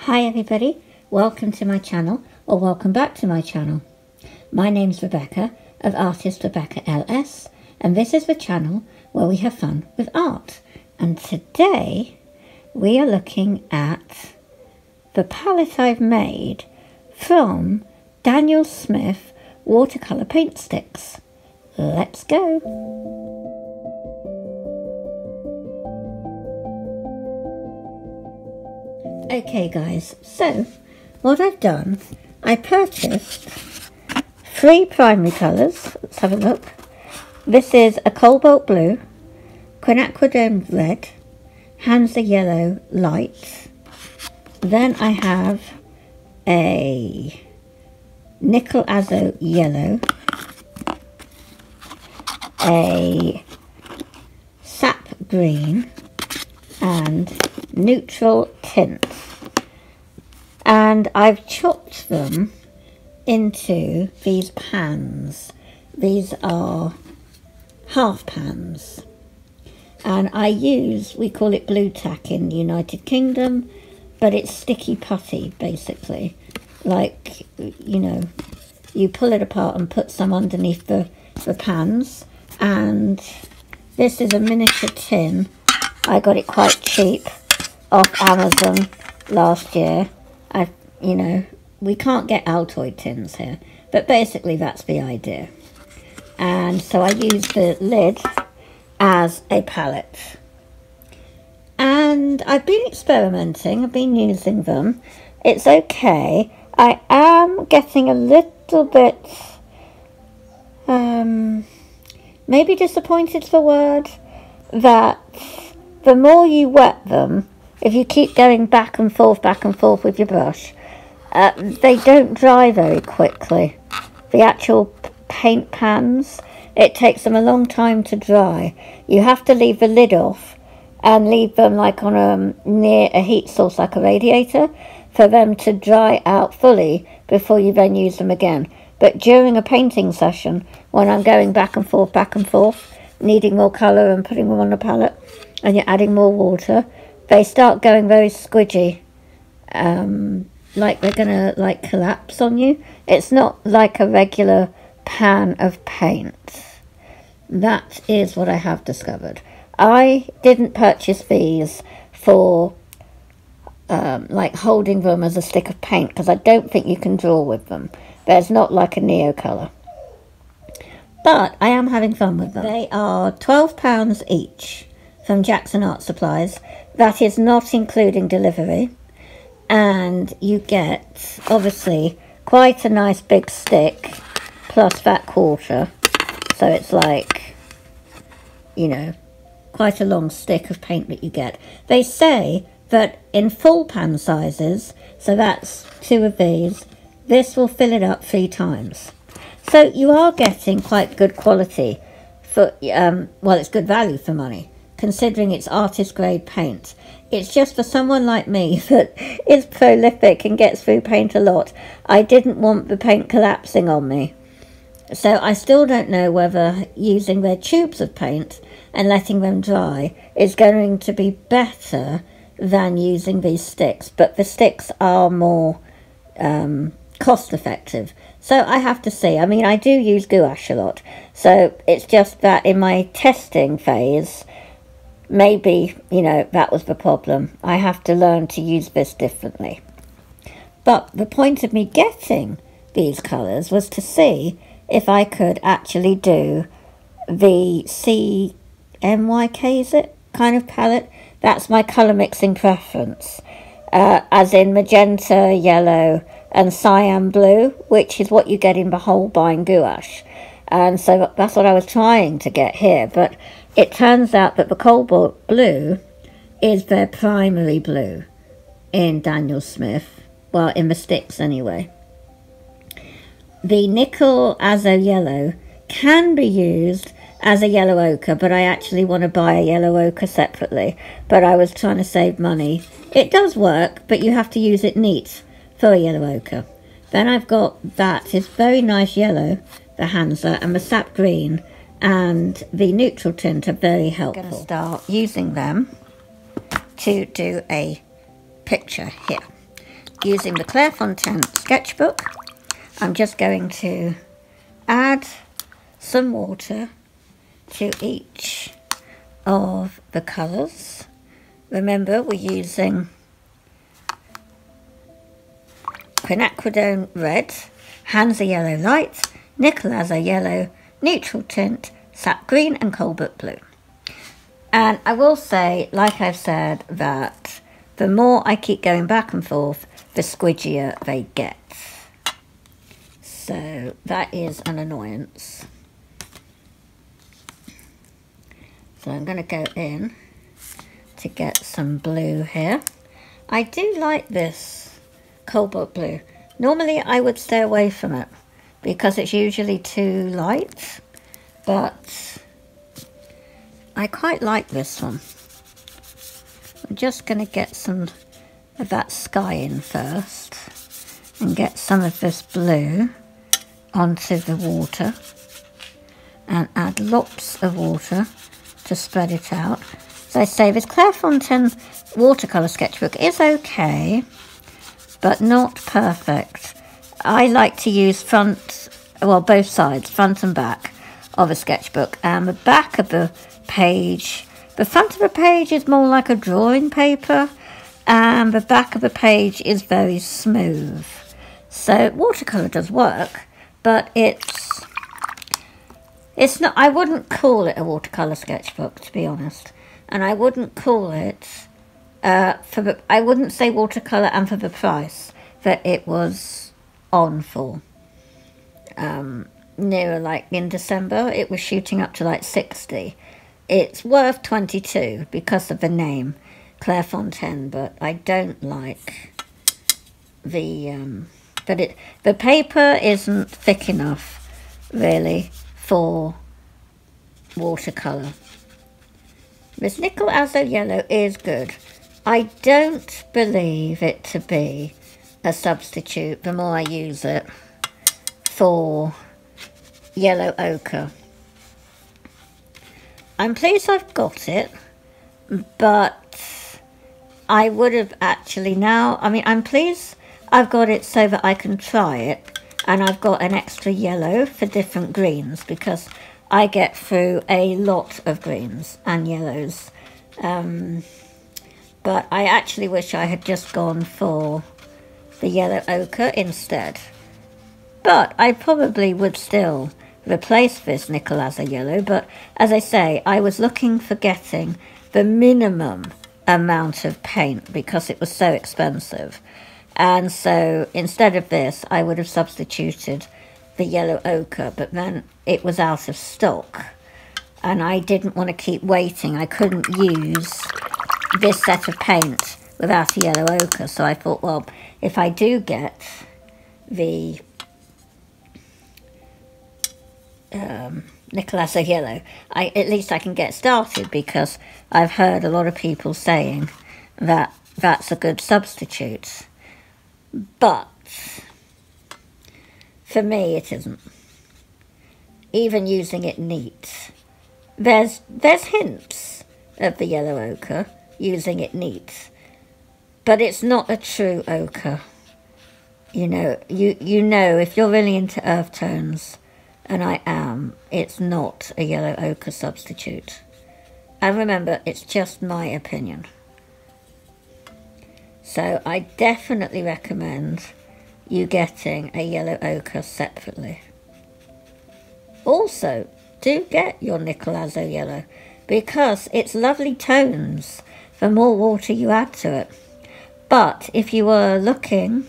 Hi everybody, welcome to my channel, or welcome back to my channel. My name's Rebecca of Artistrebeccals, and this is the channel where we have fun with art. And today we are looking at the palette I've made from Daniel Smith watercolor paint sticks. Let's go! Okay guys, so what I've done, I purchased 3 primary colours. Let's have a look. This is a cobalt blue, quinacridone red, Hansa yellow light. Then I have a nickel azo yellow, a sap green, and neutral tint. And I've chopped them into these pans. These are half pans. And I use, we call it blue tack in the United Kingdom, but it's sticky putty basically. Like, you know, you pull it apart and put some underneath the pans. And this is a miniature tin. I got it quite cheap off Amazon last year. You know, we can't get Altoid tins here, but basically that's the idea. And so I use the lid as a palette. And I've been experimenting, I've been using them. It's okay. I am getting a little bit, maybe disappointed the word, that the more you wet them, if you keep going back and forth with your brush, they don't dry very quickly. The actual paint pans, it takes them a long time to dry. You have to leave the lid off and leave them like on near a heat source like a radiator for them to dry out fully before you then use them again. But during a painting session, when I'm going back and forth, needing more colour and putting them on the palette, and you're adding more water, they start going very squidgy, like they're gonna like collapse on you. It's not like a regular pan of paint. That is what I have discovered. I didn't purchase these for like holding them as a stick of paint, because I don't think you can draw with them. There's not like a neo colour. But I am having fun with them. They are £12 each from Jackson Art Supplies. That is not including delivery. And you get, obviously, quite a nice big stick, plus that quarter. So it's like, you know, quite a long stick of paint that you get. They say that in full pan sizes, so that's 2 of these, this will fill it up 3 times. So you are getting quite good quality for, well, it's good value for money, considering it's artist grade paint. It's just for someone like me that is prolific and gets through paint a lot. I didn't want the paint collapsing on me. So I still don't know whether using their tubes of paint and letting them dry is going to be better than using these sticks. But the sticks are more cost effective. So I have to see. I mean, I do use gouache a lot. So it's just that in my testing phase, maybe, you know, that was the problem. I have to learn to use this differently. But the point of me getting these colours was to see if I could actually do the CMYK, is it, kind of palette. That's my colour mixing preference. As in magenta, yellow and cyan blue, which is what you get in the Holbein gouache. And so that's what I was trying to get here. But it turns out that the cobalt blue is their primary blue in Daniel Smith. Well, in the sticks anyway. The nickel azo yellow can be used as a yellow ochre, but I actually want to buy a yellow ochre separately. But I was trying to save money. It does work, but you have to use it neat for a yellow ochre. Then I've got that is very nice yellow, the Hansa, and the sap green and the neutral tint are very helpful. I'm going to start using them to do a picture here. using the Clairefontaine sketchbook, I'm just going to add some water to each of the colours. Remember, we're using quinacridone red, Hansa yellow light, nickel azo yellow, neutral tint, sap green and cobalt blue. And I will say, like I've said, that the more I keep going back and forth, the squidgier they get. So that is an annoyance. So I'm going to go in to get some blue here. I do like this cobalt blue. Normally I would stay away from it because it's usually too light, but I quite like this one. I'm just going to get some of that sky in first and get some of this blue onto the water and add lots of water to spread it out. As I say, this Clairefontaine watercolour sketchbook is okay, but not perfect. I like to use both sides, front and back of a sketchbook, and the back of the page, the front of the page is more like a drawing paper, and the back of the page is very smooth. So watercolour does work, but it's not, I wouldn't call it a watercolour sketchbook, to be honest. And I wouldn't call it, I wouldn't say watercolour and for the price that it was on for. Nearer, like in December, it was shooting up to like 60. It's worth 22 because of the name, Clairefontaine, but I don't like the paper isn't thick enough, really, for watercolour. This nickel azo yellow is good. I don't believe it to be a substitute, the more I use it, for yellow ochre. I'm pleased I've got it, but I would have actually now, I'm pleased I've got it so that I can try it, and I've got an extra yellow for different greens because I get through a lot of greens and yellows. But I actually wish I had just gone for the yellow ochre instead. But I probably would still replace this nickel azo yellow, but as I say, I was looking for getting the minimum amount of paint because it was so expensive. And so instead of this, I would have substituted the yellow ochre, but then it was out of stock. And I didn't want to keep waiting. I couldn't use this set of paint without a yellow ochre. So I thought, well, if I do get the nickel azo yellow, at least I can get started, because I've heard a lot of people saying that that's a good substitute. But for me, it isn't. Even using it neat, there's hints of the yellow ochre using it neat, but it's not a true ochre. You know if you're really into earth tones, and I am, it's not a yellow ochre substitute. And remember, it's just my opinion. So I definitely recommend you getting a yellow ochre separately. Also, do get your nickel azo yellow, because it's lovely tones the more water you add to it. But if you were looking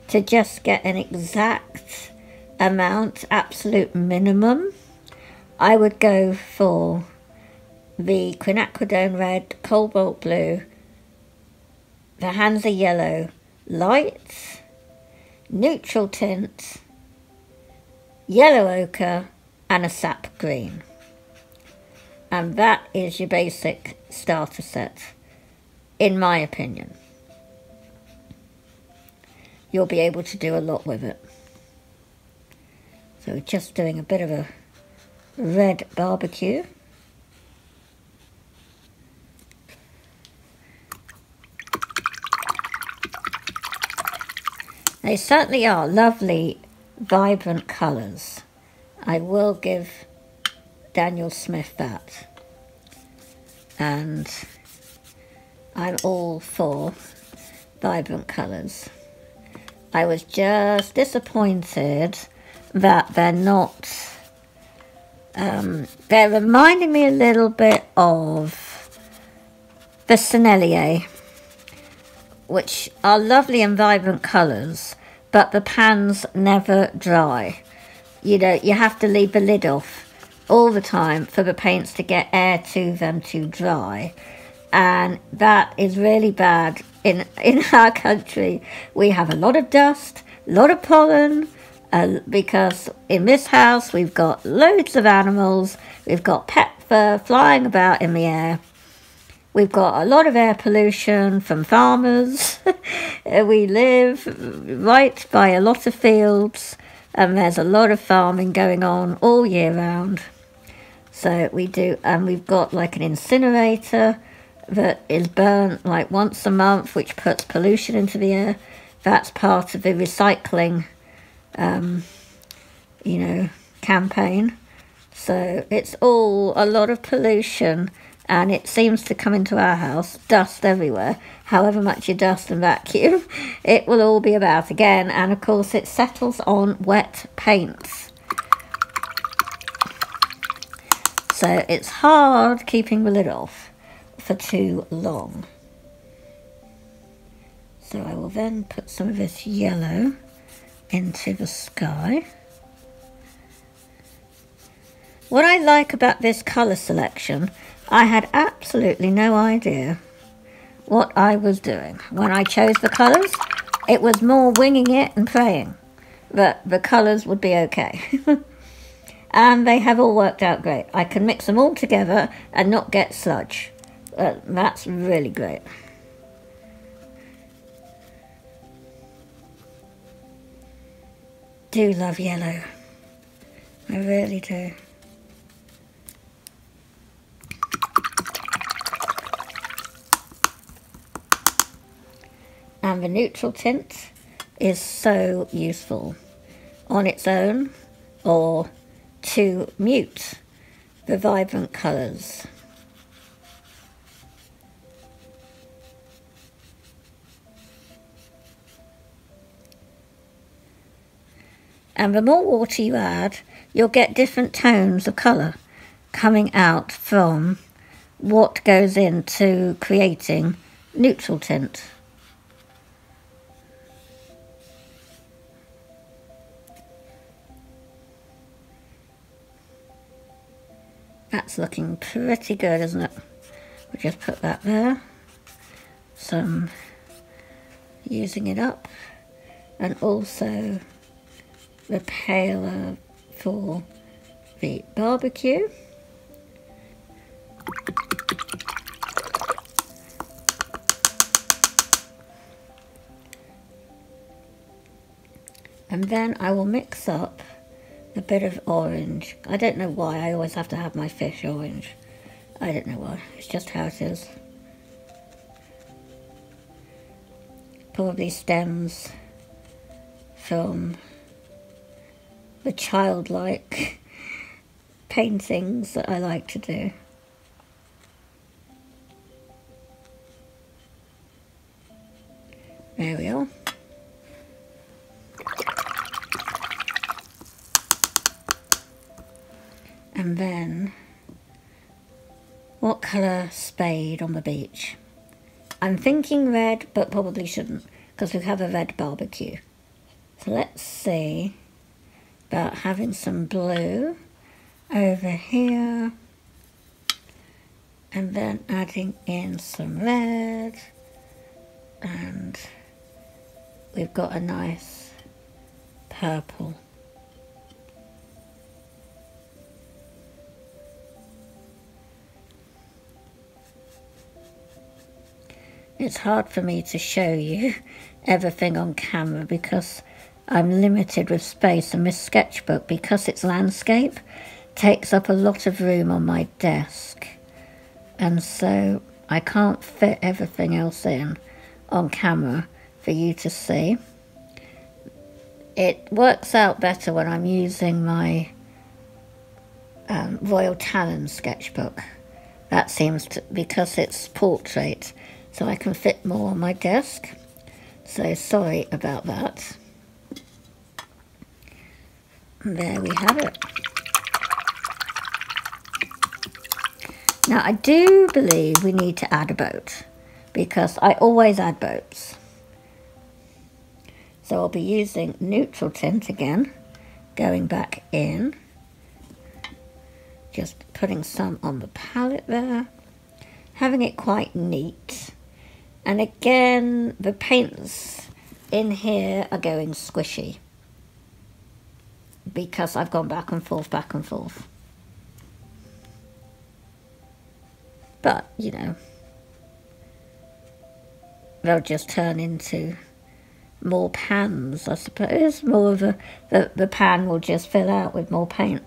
to just get an exact amount, absolute minimum, I would go for the quinacridone red, cobalt blue, the Hansa yellow light, neutral tint, yellow ochre, and a sap green. And that is your basic starter set, in my opinion. You'll be able to do a lot with it. So just doing a bit of a red barbecue. They certainly are lovely, vibrant colours. I will give Daniel Smith that. And I'm all for vibrant colours. I was just disappointed that they're not... they're reminding me a little bit of the Sennelier, which are lovely and vibrant colours, but the pans never dry. You know, you have to leave the lid off all the time for the paints to get air to them to dry. And that is really bad. In our country, we have a lot of dust, a lot of pollen, because in this house we've got loads of animals, we've got pet fur flying about in the air, we've got a lot of air pollution from farmers. We live right by a lot of fields, and there's a lot of farming going on all year round. So we do, and we've got like an incinerator that is burnt like once a month, which puts pollution into the air. That's part of the recycling campaign. So it's all a lot of pollution, and it seems to come into our house, dust everywhere. However much you dust and vacuum, it will all be about again. And of course it settles on wet paints. So it's hard keeping the lid off for too long. So I will then put some of this yellow into the sky. What I like about this colour selection, I had absolutely no idea what I was doing. When I chose the colours, it was more winging it and praying that the colours would be okay. And they have all worked out great. I can mix them all together and not get sludge. That's really great. Do love yellow. I really do. And the neutral tint is so useful on its own, or to mute the vibrant colours. And the more water you add, you'll get different tones of colour coming out from what goes into creating neutral tint. That's looking pretty good, isn't it? We'll just put that there. Some using it up, and also the paler for the barbecue. And then I will mix up a bit of orange. I don't know why I always have to have my fish orange. I don't know why, it's just how it is. Probably stems from the childlike paintings that I like to do. There we are. And then, what colour spade on the beach? I'm thinking red, but probably shouldn't, because we have a red barbecue. So let's see about having some blue over here, and then adding in some red, and we've got a nice purple. It's hard for me to show you everything on camera because I'm limited with space, and this sketchbook, because it's landscape, takes up a lot of room on my desk, and so I can't fit everything else in on camera for you to see. It works out better when I'm using my Royal Talon sketchbook. That seems to, because it's portrait, so I can fit more on my desk. So sorry about that. There we have it. Now I do believe we need to add a boat, because I always add boats. So I'll be using neutral tint again, going back in, just putting some on the palette there, having it quite neat. And again, the paints in here are going squishy, because I've gone back and forth, back and forth. But, you know, they'll just turn into more pans, I suppose. More of the pan will just fill out with more paint.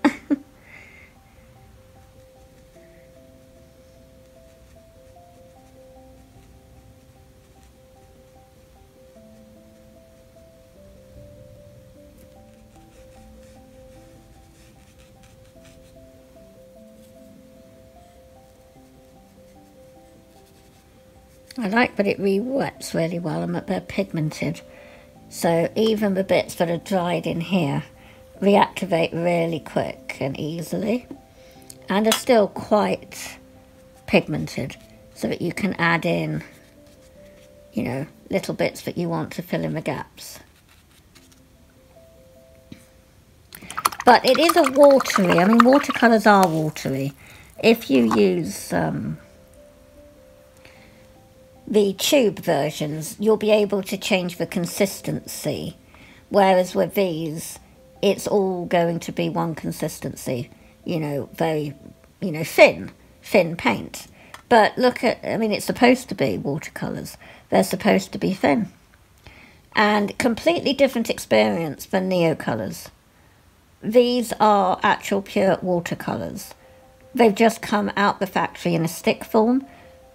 I like that it re-wets really well and that they're pigmented. So even the bits that are dried in here reactivate really quick and easily, and are still quite pigmented, so that you can add in, you know, little bits that you want to fill in the gaps. But it is a watery, I mean, watercolours are watery. If you use the tube versions, you'll be able to change the consistency, whereas with these, it's all going to be one consistency, you know, very, you know, thin paint. But look at, I mean, it's supposed to be watercolours. They're supposed to be thin. And completely different experience than Neocolours. These are actual pure watercolours. They've just come out the factory in a stick form.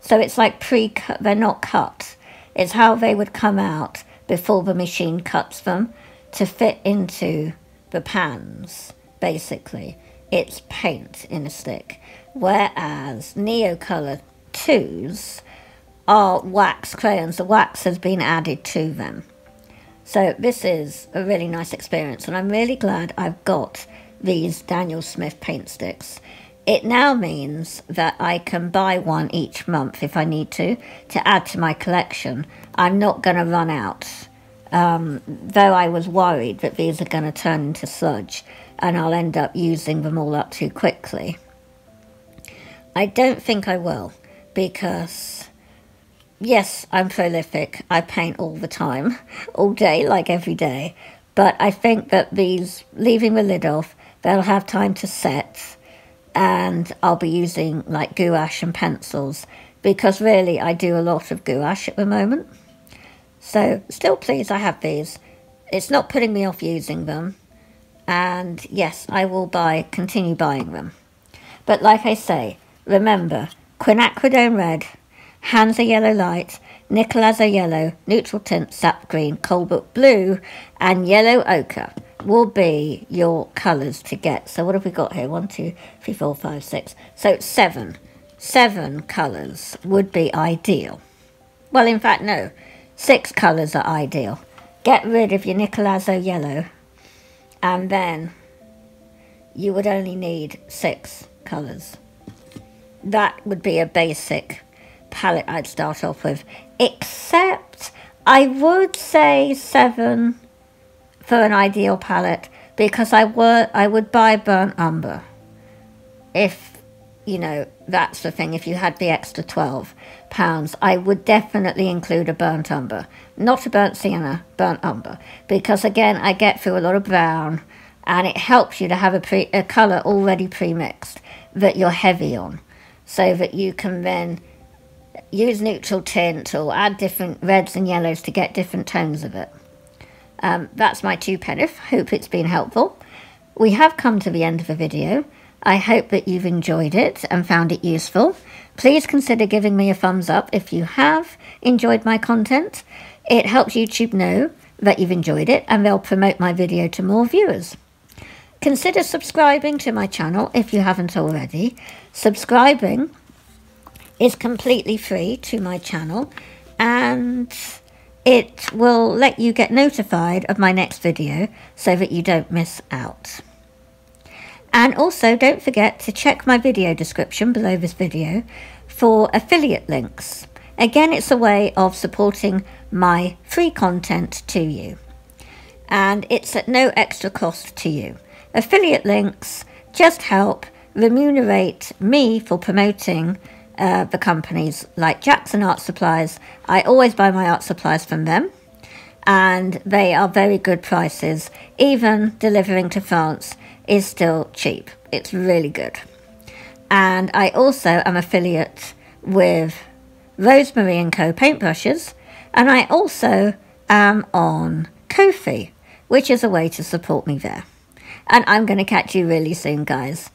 So it's like pre-cut, they're not cut. It's how they would come out before the machine cuts them to fit into the pans, basically. It's paint in a stick. Whereas Neocolor 2s are wax crayons. The wax has been added to them. So this is a really nice experience, and I'm really glad I've got these Daniel Smith paint sticks. It now means that I can buy one each month if I need to add to my collection. I'm not going to run out, though I was worried that these are going to turn into sludge and I'll end up using them all up too quickly. I don't think I will, because yes, I'm prolific. I paint all the time, all day, like every day. But I think that these, leaving the lid off, they'll have time to set, and I'll be using like gouache and pencils, because really I do a lot of gouache at the moment. So still pleased I have these. It's not putting me off using them, and yes, I will continue buying them. But like I say, remember, quinacridone red, Hansa yellow light, Nicolazo yellow, neutral tint, sap green, cobalt blue, and yellow ochre will be your colours to get. So what have we got here? 1, 2, 3, 4, 5, 6. So 7. 7 colours would be ideal. Well, in fact, no. 6 colours are ideal. Get rid of your Nicolazo yellow, and then you would only need 6 colours. That would be a basic palette I'd start off with. Except I would say 7 for an ideal palette, because I would buy burnt umber. If, you know, that's the thing. If you had the extra £12, I would definitely include a burnt umber. Not a burnt sienna, burnt umber. Because again, I get through a lot of brown, and it helps you to have a colour already pre-mixed that you're heavy on, so that you can then use neutral tint or add different reds and yellows to get different tones of it. That's my 2 pence. Hope it's been helpful. We have come to the end of the video. I hope that you've enjoyed it and found it useful. Please consider giving me a thumbs up if you have enjoyed my content. It helps YouTube know that you've enjoyed it, and they'll promote my video to more viewers. Consider subscribing to my channel if you haven't already. Subscribing is completely free to my channel, and it will let you get notified of my next video so that you don't miss out. And also don't forget to check my video description below this video for affiliate links. Again, it's a way of supporting my free content to you, and it's at no extra cost to you. Affiliate links just help remunerate me for promoting the companies like Jackson Art Supplies. I always buy my art supplies from them, and they are very good prices. Even delivering to France is still cheap. It's really good. And I also am affiliate with Rosemary & Co paintbrushes, and I also am on Ko-fi, which is a way to support me there. And I'm going to catch you really soon, guys.